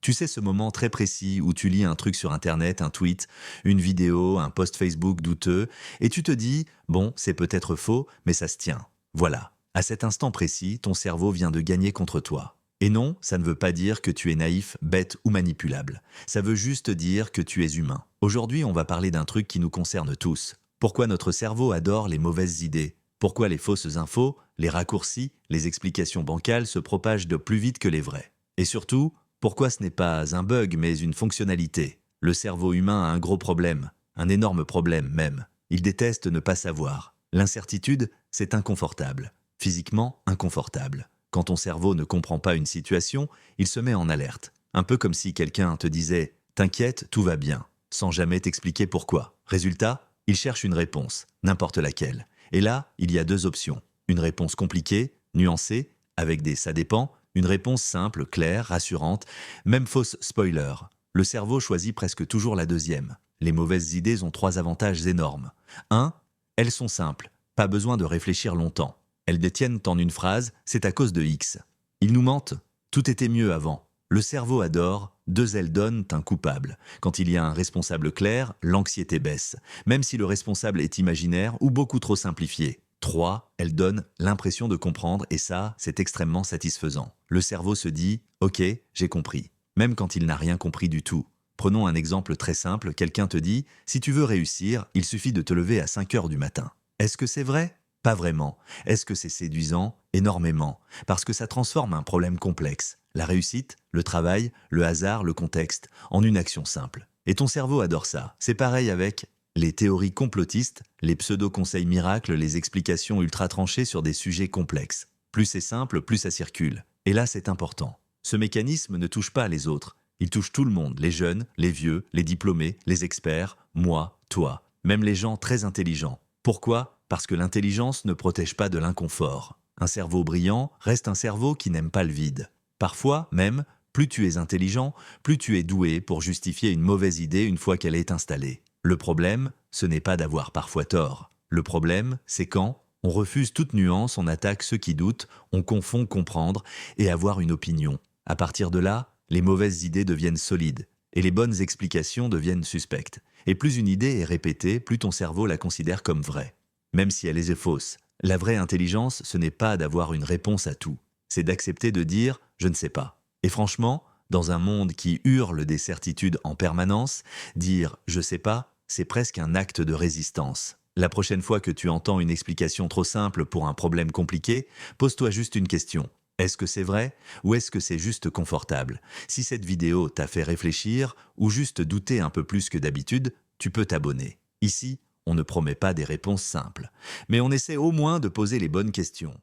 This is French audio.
Tu sais, ce moment très précis où tu lis un truc sur Internet, un tweet, une vidéo, un post Facebook douteux, et tu te dis, bon, c'est peut-être faux, mais ça se tient. Voilà. À cet instant précis, ton cerveau vient de gagner contre toi. Et non, ça ne veut pas dire que tu es naïf, bête ou manipulable. Ça veut juste dire que tu es humain. Aujourd'hui, on va parler d'un truc qui nous concerne tous. Pourquoi notre cerveau adore les mauvaises idées? Pourquoi les fausses infos, les raccourcis, les explications bancales se propagent de plus vite que les vraies? Et surtout, pourquoi ce n'est pas un bug mais une fonctionnalité? Le cerveau humain a un gros problème, un énorme problème même. Il déteste ne pas savoir. L'incertitude, c'est inconfortable. Physiquement inconfortable. Quand ton cerveau ne comprend pas une situation, il se met en alerte. Un peu comme si quelqu'un te disait « T'inquiète, tout va bien », sans jamais t'expliquer pourquoi. Résultat, il cherche une réponse, n'importe laquelle. Et là, il y a deux options. Une réponse compliquée, nuancée, avec des ça dépend, une réponse simple, claire, rassurante, même fausse spoiler. Le cerveau choisit presque toujours la deuxième. Les mauvaises idées ont trois avantages énormes. 1. Elles sont simples, pas besoin de réfléchir longtemps. Elles détiennent en une phrase, c'est à cause de X. Ils nous mentent, tout était mieux avant. Le cerveau adore, deux elles donnent un coupable. Quand il y a un responsable clair, l'anxiété baisse, même si le responsable est imaginaire ou beaucoup trop simplifié. 3. Elles donnent l'impression de comprendre et ça, c'est extrêmement satisfaisant. Le cerveau se dit « Ok, j'ai compris », même quand il n'a rien compris du tout. Prenons un exemple très simple, quelqu'un te dit « Si tu veux réussir, il suffit de te lever à 5 heures du matin ». Est-ce que c'est vrai? Pas vraiment. Est-ce que c'est séduisant? Énormément. Parce que ça transforme un problème complexe, la réussite, le travail, le hasard, le contexte, en une action simple. Et ton cerveau adore ça. C'est pareil avec les théories complotistes, les pseudo-conseils miracles, les explications ultra tranchées sur des sujets complexes. Plus c'est simple, plus ça circule. Et là, c'est important. Ce mécanisme ne touche pas les autres. Il touche tout le monde, les jeunes, les vieux, les diplômés, les experts, moi, toi, même les gens très intelligents. Pourquoi? Parce que l'intelligence ne protège pas de l'inconfort. Un cerveau brillant reste un cerveau qui n'aime pas le vide. Parfois, même, plus tu es intelligent, plus tu es doué pour justifier une mauvaise idée une fois qu'elle est installée. Le problème, ce n'est pas d'avoir parfois tort. Le problème, c'est quand on refuse toute nuance, on attaque ceux qui doutent, on confond comprendre et avoir une opinion. À partir de là, les mauvaises idées deviennent solides et les bonnes explications deviennent suspectes. Et plus une idée est répétée, plus ton cerveau la considère comme vraie. Même si elle est fausse. La vraie intelligence, ce n'est pas d'avoir une réponse à tout. C'est d'accepter de dire « je ne sais pas ». Et franchement, dans un monde qui hurle des certitudes en permanence, dire « je sais pas », c'est presque un acte de résistance. La prochaine fois que tu entends une explication trop simple pour un problème compliqué, pose-toi juste une question. Est-ce que c'est vrai ou est-ce que c'est juste confortable? Si cette vidéo t'a fait réfléchir ou juste douter un peu plus que d'habitude, tu peux t'abonner. Ici, on ne promet pas des réponses simples, mais on essaie au moins de poser les bonnes questions.